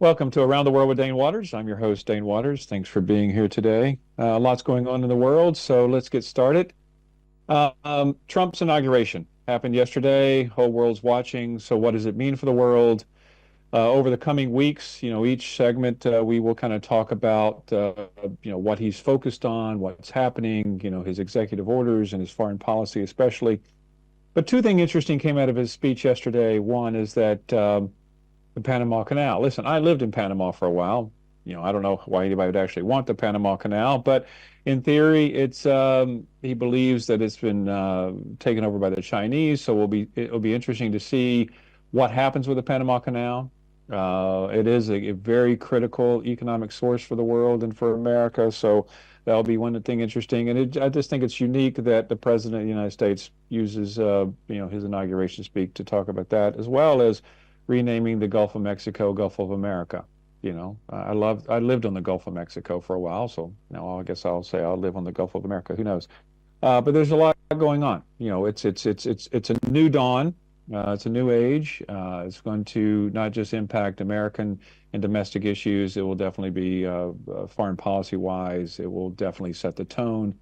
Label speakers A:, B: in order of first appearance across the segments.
A: Welcome to Around the World with Dane Waters. I'm your host, Dane Waters. Thanks for being here today. Lots going on in the world, so let's get started. Trump's inauguration happened yesterday. Whole world's watching. So what does it mean for the world? Over the coming weeks, each segment we will kind of talk about, what he's focused on, what's happening, his executive orders and his foreign policy especially. But two things interesting came out of his speech yesterday. One is that the Panama Canal. Listen, I lived in Panama for a while. I don't know why anybody would actually want the Panama Canal, but in theory, he believes that it's been taken over by the Chinese. So it'll be interesting to see what happens with the Panama Canal. It is a very critical economic source for the world and for America. So that'll be one thing interesting. And I just think it's unique that the President of the United States uses, his inauguration speech to talk about that, as well as renaming the Gulf of Mexico, Gulf of America. I lived on the Gulf of Mexico for a while, so now I guess I'll say I'll live on the Gulf of America. Who knows? But there's a lot going on. It's a new dawn. It's a new age. It's going to not just impact American and domestic issues. It will definitely be foreign policy wise. It will definitely set the tone.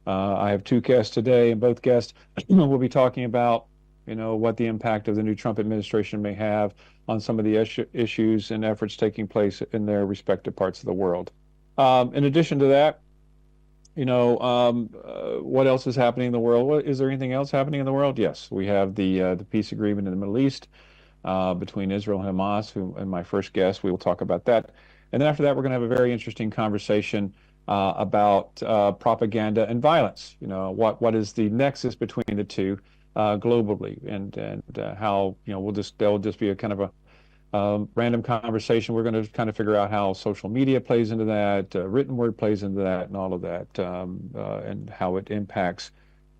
A: I have two guests today, and both guests will be talking about what the impact of the new Trump administration may have on some of the issues and efforts taking place in their respective parts of the world. In addition to that, what else is happening in the world? Is there anything else happening in the world? Yes, we have the peace agreement in the Middle East between Israel and Hamas, and my first guest, we will talk about that. And then after that, we're going to have a very interesting conversation about propaganda and violence. What is the nexus between the two? Globally, and how there'll just be a kind of a random conversation. We're going to kind of figure out how social media plays into that, written word plays into that, and all of that, and how it impacts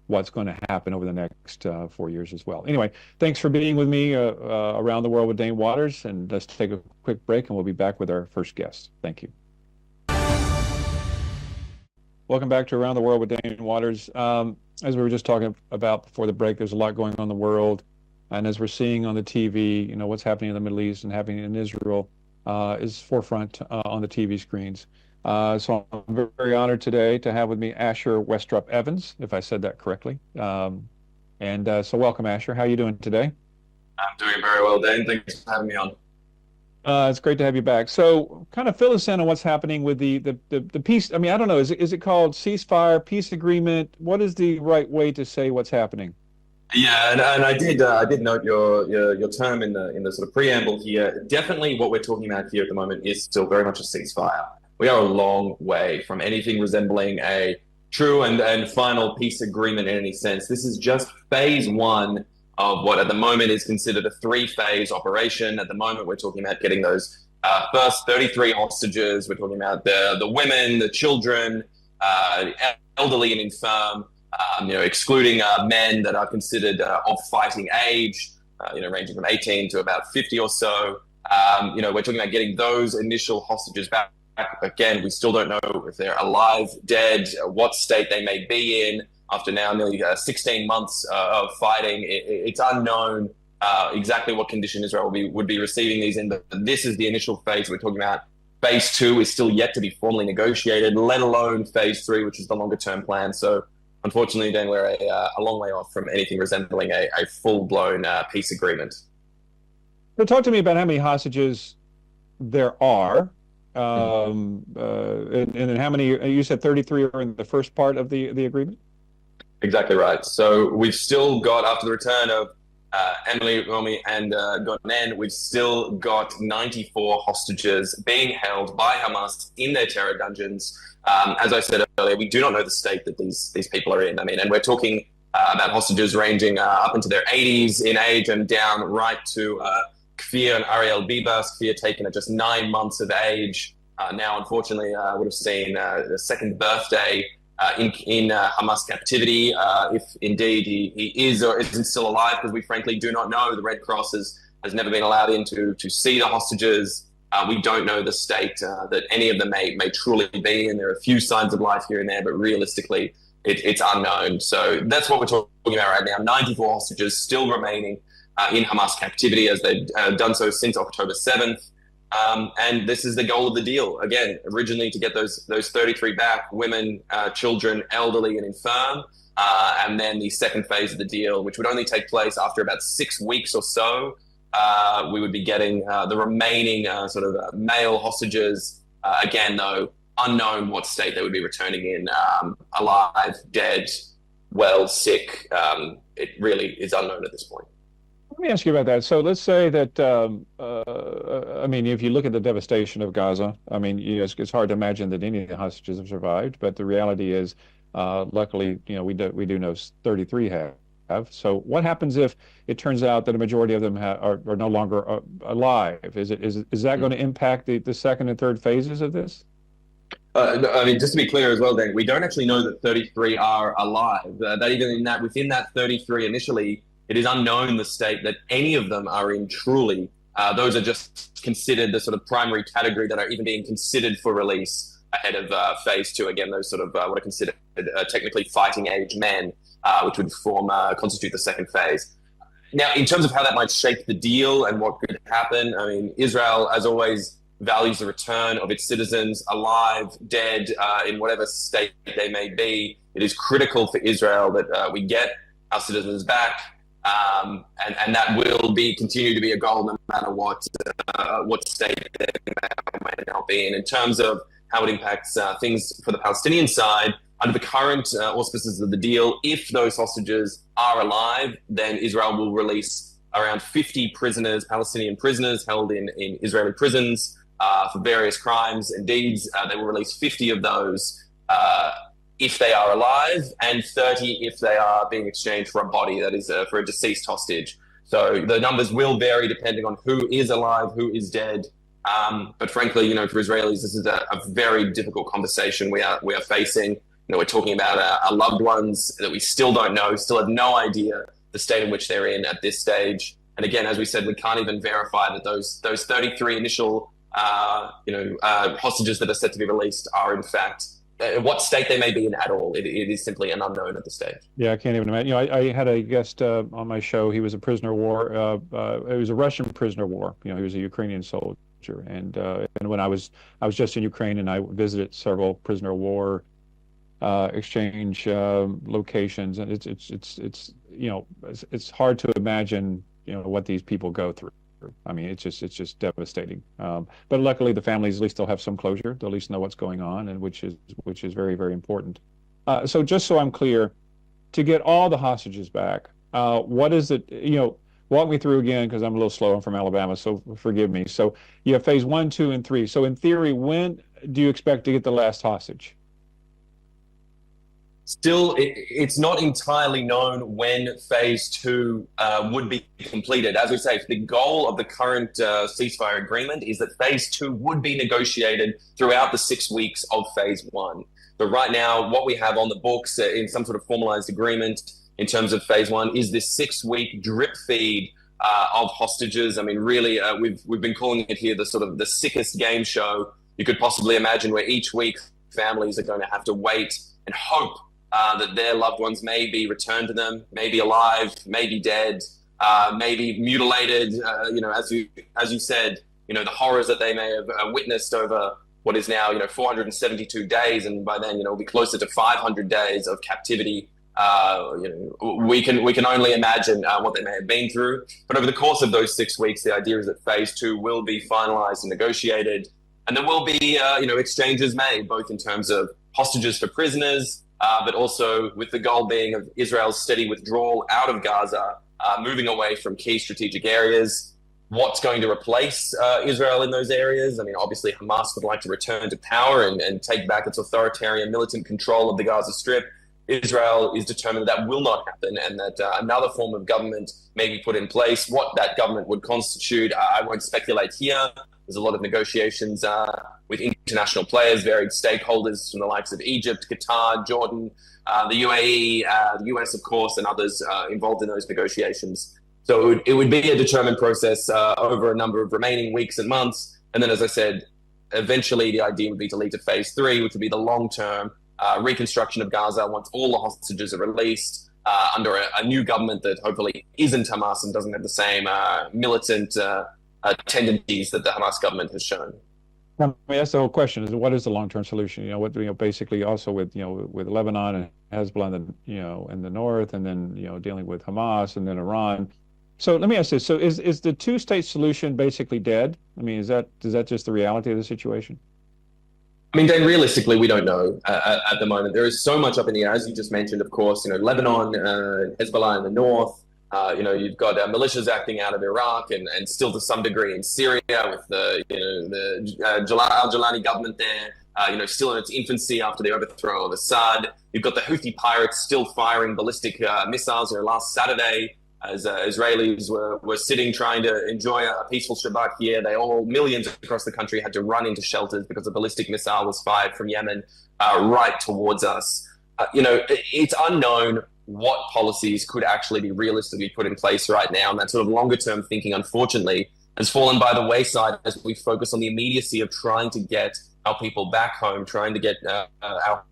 A: what's going to happen over the next 4 years as well. Anyway, thanks for being with me around the world with Dane Waters, and let's take a quick break, and we'll be back with our first guest. Thank you. Welcome back to Around the World with Dane Waters. As we were just talking about before the break, there's a lot going on in the world. And as we're seeing on the TV, what's happening in the Middle East and happening in Israel is forefront on the TV screens. So I'm very, very honored today to have with me Asher Westropp-Evans, if I said that correctly. So welcome, Asher. How are you doing today?
B: I'm doing very well, Dane. Thanks for having me on.
A: It's great to have you back. So kind of fill us in on what's happening with the peace. I mean, I don't know, is it called ceasefire, peace agreement? What is the right way to say what's happening?
B: Yeah, and I did note your term in the sort of preamble here. Definitely what we're talking about here at the moment is still very much a ceasefire. We are a long way from anything resembling a true and final peace agreement in any sense. This is just phase one of what at the moment is considered a three-phase operation. At the moment, we're talking about getting those first 33 hostages. We're talking about the women, the children, elderly and infirm, excluding men that are considered of fighting age, ranging from 18 to about 50 or so. We're talking about getting those initial hostages back. Again, we still don't know if they're alive, dead, what state they may be in. After now nearly 16 months of fighting, it's unknown exactly what condition Israel would be receiving these in. But this is the initial phase we're talking about. Phase two is still yet to be formally negotiated, let alone phase three, which is the longer-term plan. So unfortunately, Dan, we're a long way off from anything resembling a full-blown peace agreement.
A: So talk to me about how many hostages there are. And then how many, you said 33 are in the first part of the agreement?
B: Exactly right. So we've still got, after the return of Emily, Romy, and Gonen, we've still got 94 hostages being held by Hamas in their terror dungeons. As I said earlier, we do not know the state that these people are in. I mean, and we're talking about hostages ranging up into their 80s in age and down right to Kfir and Ariel Bibas. Kfir taken at just 9 months of age. Now, unfortunately, would have seen the second birthday in Hamas captivity, if indeed he is or isn't still alive, because we frankly do not know. The Red Cross has never been allowed in to see the hostages. We don't know the state that any of them may truly be, and there are a few signs of life here and there, but realistically, it's unknown. So that's what we're talking about right now. 94 hostages still remaining in Hamas captivity, as they've done so since October 7th. And this is the goal of the deal. Again, originally to get those 33 back, women, children, elderly, and infirm. And then the second phase of the deal, which would only take place after about 6 weeks or so, we would be getting the remaining male hostages. Again, though, unknown what state they would be returning in, alive, dead, well, sick. It really is unknown at this point.
A: Let me ask you about that. So let's say that, I mean, if you look at the devastation of Gaza, I mean, it's hard to imagine that any of the hostages have survived, but the reality is, luckily, we do know 33 have. So what happens if it turns out that a majority of them are no longer alive? Is that going to impact the second and third phases of this?
B: No, I mean, just to be clear as well, Dane, we don't actually know that 33 are alive. Within that 33 initially, it is unknown the state that any of them are in truly. Those are just considered the sort of primary category that are even being considered for release ahead of phase two. Again, those sort of what are considered technically fighting age men, which would constitute the second phase. Now, in terms of how that might shape the deal and what could happen, I mean, Israel, as always, values the return of its citizens, alive, dead, in whatever state they may be. It is critical for Israel that we get our citizens back, and that will continue to be a goal no matter what state they may now be in. In terms of how it impacts things for the Palestinian side, under the current auspices of the deal, if those hostages are alive, then Israel will release around 50 prisoners, Palestinian prisoners held in Israeli prisons for various crimes and deeds. They will release 50 of those if they are alive, and 30 if they are being exchanged for a body, that is for a deceased hostage. So the numbers will vary depending on who is alive, who is dead. But frankly, for Israelis, this is a very difficult conversation we are facing. We're talking about our loved ones that we still don't know, still have no idea the state in which they're in at this stage. And again, as we said, we can't even verify that those 33 initial hostages that are set to be released are in fact what state they may be in at all. It is simply an unknown at this stage.
A: Yeah, I can't even imagine. I had a guest on my show. He was a prisoner of war. It was a Russian prisoner of war. He was a Ukrainian soldier. And when I was just in Ukraine, and I visited several prisoner of war exchange locations, and it's hard to imagine what these people go through. I mean, it's just devastating. But luckily, the families at least they'll have some closure. They'll at least know what's going on, and which is very, very important. So just so I'm clear, to get all the hostages back, what is it? Walk me through again, because I'm a little slow. I'm from Alabama, so forgive me. So you have phase 1, 2, and 3. So in theory, when do you expect to get the last hostage?
B: Still, it's not entirely known when phase 2 would be completed. As we say, the goal of the current ceasefire agreement is that phase 2 would be negotiated throughout the 6 weeks of phase 1. But right now, what we have on the books in some sort of formalized agreement in terms of phase 1 is this 6-week drip feed of hostages. I mean, really, we've been calling it here the sickest game show you could possibly imagine, where each week families are going to have to wait and hope that their loved ones may be returned to them, may be alive, may be dead, maybe mutilated. As you said, the horrors that they may have witnessed over what is now 472 days, and by then it'll be closer to 500 days of captivity. We can only imagine what they may have been through. But over the course of those 6 weeks, the idea is that phase 2 will be finalized and negotiated, and there will be exchanges made, both in terms of hostages for prisoners, but also with the goal being of Israel's steady withdrawal out of Gaza, moving away from key strategic areas. What's going to replace Israel in those areas? I mean, obviously Hamas would like to return to power and take back its authoritarian militant control of the Gaza Strip. Israel is determined that will not happen, and that another form of government may be put in place. What that government would constitute, I won't speculate here. There's a lot of negotiations with international players, varied stakeholders from the likes of Egypt, Qatar, Jordan, the UAE, the US, of course, and others involved in those negotiations. So it would be a determined process over a number of remaining weeks and months. And then, as I said, eventually the idea would be to lead to phase 3, which would be the long-term reconstruction of Gaza once all the hostages are released under a new government that hopefully isn't Hamas and doesn't have the same militant tendencies that the Hamas government has shown.
A: I mean, that's the whole question: is what is the long-term solution? Basically also with with Lebanon and Hezbollah, in in the north, and then dealing with Hamas and then Iran. So let me ask this: so is the two-state solution basically dead? I mean, is that just the reality of the situation?
B: I mean, Dane, realistically, we don't know at the moment. There is so much up in the air, as you just mentioned. Of course, Lebanon, Hezbollah in the north. You've got militias acting out of Iraq and still to some degree in Syria with the Al-Jilani government there. Still in its infancy after the overthrow of Assad. You've got the Houthi pirates still firing ballistic missiles. Last Saturday, as Israelis were sitting trying to enjoy a peaceful Shabbat here, millions across the country had to run into shelters because a ballistic missile was fired from Yemen right towards us. It's unknown what policies could actually be realistically put in place right now. And that sort of longer term thinking, unfortunately, has fallen by the wayside as we focus on the immediacy of trying to get our people back home, trying to get the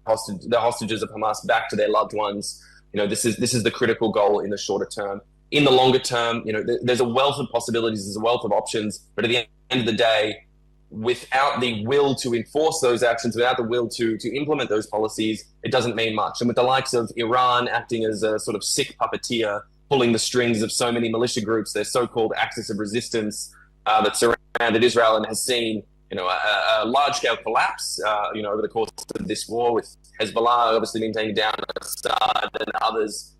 B: hostages of Hamas back to their loved ones. This is the critical goal in the shorter term. In the longer term, there's a wealth of possibilities, there's a wealth of options, but at the end of the day, without the will to enforce those actions, without the will to implement those policies, it doesn't mean much. And with the likes of Iran acting as a sort of sick puppeteer, pulling the strings of so many militia groups, their so-called axis of resistance that surrounded Israel and has seen, a large-scale collapse, over the course of this war, with Hezbollah obviously being taken down, Assad and others,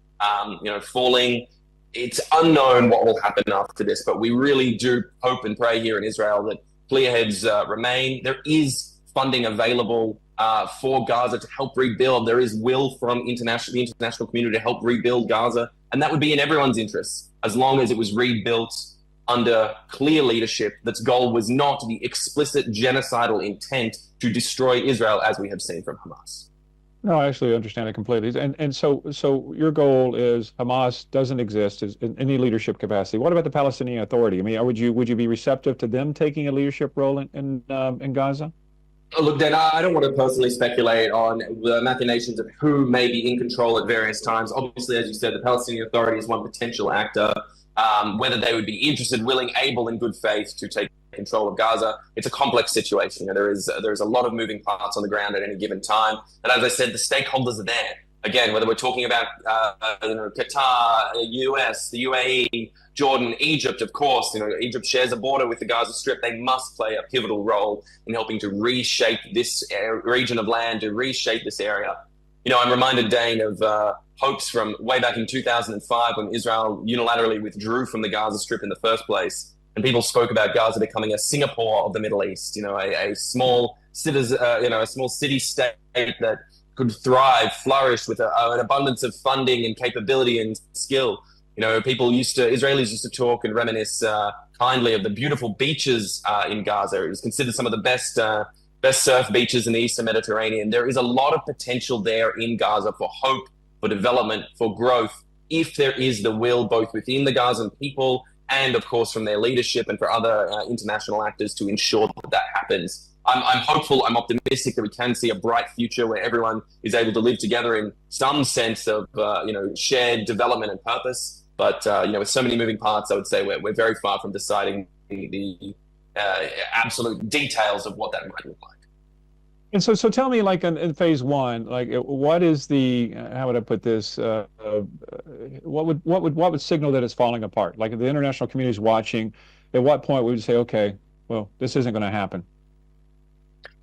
B: falling. It's unknown what will happen after this, but we really do hope and pray here in Israel that clear heads remain. There is funding available for Gaza to help rebuild. There is will from the international community to help rebuild Gaza, and that would be in everyone's interests as long as it was rebuilt under clear leadership that's goal was not the explicit genocidal intent to destroy Israel as we have seen from Hamas.
A: No, I actually understand it completely. And so your goal is Hamas doesn't exist in any leadership capacity. What about the Palestinian Authority? I mean, would you be receptive to them taking a leadership role in Gaza?
B: Look, Dan, I don't want to personally speculate on the machinations of who may be in control at various times. Obviously, as you said, the Palestinian Authority is one potential actor. Whether they would be interested, willing, able, in good faith to take control of Gaza, it's a complex situation. There is a lot of moving parts on the ground at any given time. And as I said, the stakeholders are there. Again, whether we're talking about Qatar, US, the UAE, Jordan, Egypt, of course, Egypt shares a border with the Gaza Strip. They must play a pivotal role in helping to reshape this region of land, to reshape this area. I'm reminded, Dane, of hopes from way back in 2005 when Israel unilaterally withdrew from the Gaza Strip in the first place. And people spoke about Gaza becoming a Singapore of the Middle East, a small city-state that could thrive, flourish with an abundance of funding and capability and skill. Israelis used to talk and reminisce kindly of the beautiful beaches in Gaza. It was considered some of the best surf beaches in the Eastern Mediterranean. There is a lot of potential there in Gaza for hope, for development, for growth, if there is the will both within the Gazan people and, of course, from their leadership and for other international actors to ensure that happens. I'm hopeful, I'm optimistic that we can see a bright future where everyone is able to live together in some sense of, shared development and purpose. But, with so many moving parts, I would say we're very far from deciding the absolute details of what that might look like.
A: And so tell me, like in phase one, like what is how would I put this? What would signal that it's falling apart? Like if the international community is watching, at what point would you say, okay, well, this isn't going to happen?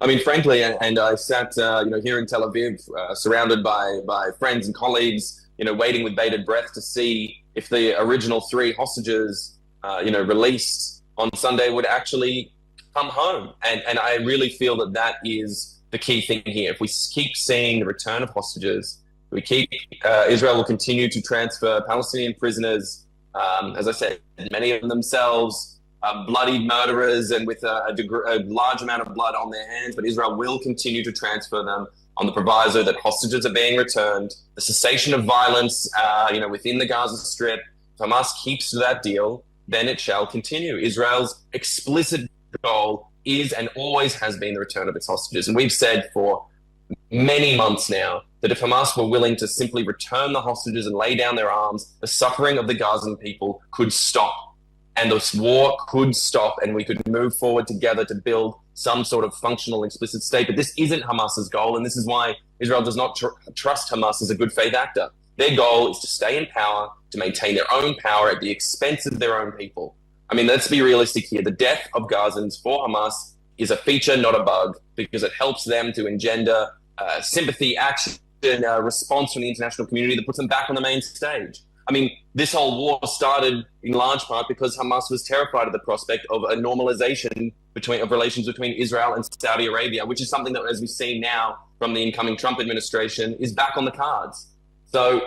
B: I mean, frankly, and I sat, here in Tel Aviv, surrounded by friends and colleagues, waiting with bated breath to see if the original 3 hostages, released on Sunday would actually come home. And I really feel that is the key thing here. If we keep seeing the return of hostages, Israel will continue to transfer Palestinian prisoners, as I said, many of them themselves, bloodied murderers and with a large amount of blood on their hands, but Israel will continue to transfer them on the proviso that hostages are being returned, the cessation of violence, within the Gaza Strip. If Hamas keeps to that deal, then it shall continue. Israel's explicit goal is and always has been the return of its hostages. And we've said for many months now that if Hamas were willing to simply return the hostages and lay down their arms, the suffering of the Gazan people could stop. and this war could stop and we could move forward together to build some sort of functional explicit state. But this isn't Hamas's goal, and this is why Israel does not trust Hamas as a good faith actor. Their goal is to stay in power, to maintain their own power at the expense of their own people. I mean, let's be realistic here. The death of Gazans for Hamas is a feature, not a bug, because it helps them to engender sympathy, action, response from the international community that puts them back on the main stage. I mean, this whole war started in large part because Hamas was terrified of the prospect of a normalization of relations between Israel and Saudi Arabia, which is something that, as we see now from the incoming Trump administration, is back on the cards. So,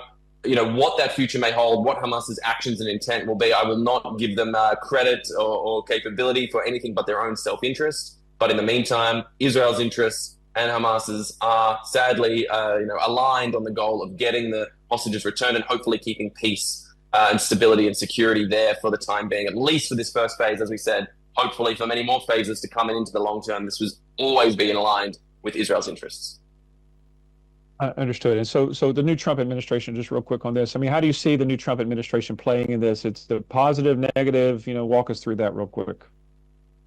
B: what that future may hold, what Hamas's actions and intent will be, I will not give them credit or capability for anything but their own self-interest. But in the meantime, Israel's interests and Hamas's are sadly, aligned on the goal of getting the hostages returned and hopefully keeping peace and stability and security there for the time being, at least for this first phase, as we said, hopefully for many more phases to come into the long term. This was always being aligned with Israel's interests.
A: Understood. And so the new Trump administration, just real quick on this, I mean, how do you see the new Trump administration playing in this? It's the positive, negative, walk us through that real quick.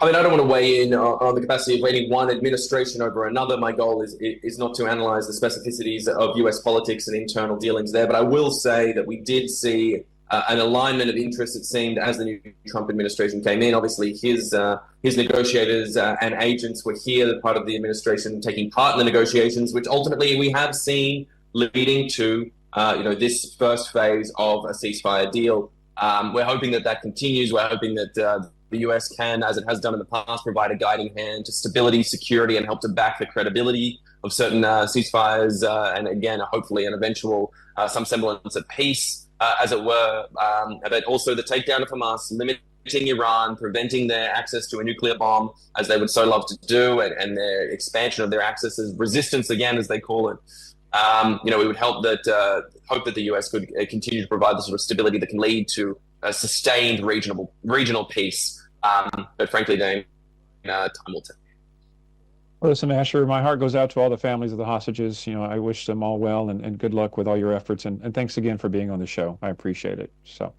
B: I mean, I don't want to weigh in on the capacity of rating one administration over another. My goal is not to analyze the specificities of US politics and internal dealings there, but I will say that we did see an alignment of interests, it seemed, as the new Trump administration came in. Obviously, his negotiators and agents were here, the part of the administration taking part in the negotiations, which ultimately we have seen leading to this first phase of a ceasefire deal. We're hoping that continues. We're hoping that the US can, as it has done in the past, provide a guiding hand to stability, security, and help to back the credibility of certain ceasefires, and again, hopefully an eventual some semblance of peace, as it were, but also the takedown of Hamas, limiting Iran, preventing their access to a nuclear bomb, as they would so love to do, and their expansion of their access as resistance, again, as they call it. We would hope that the US could continue to provide the sort of stability that can lead to a sustained regional peace. But frankly, Dane, time will tell.
A: Well, listen, Asher, my heart goes out to all the families of the hostages. I wish them all well and good luck with all your efforts. And thanks again for being on the show. I appreciate it. So.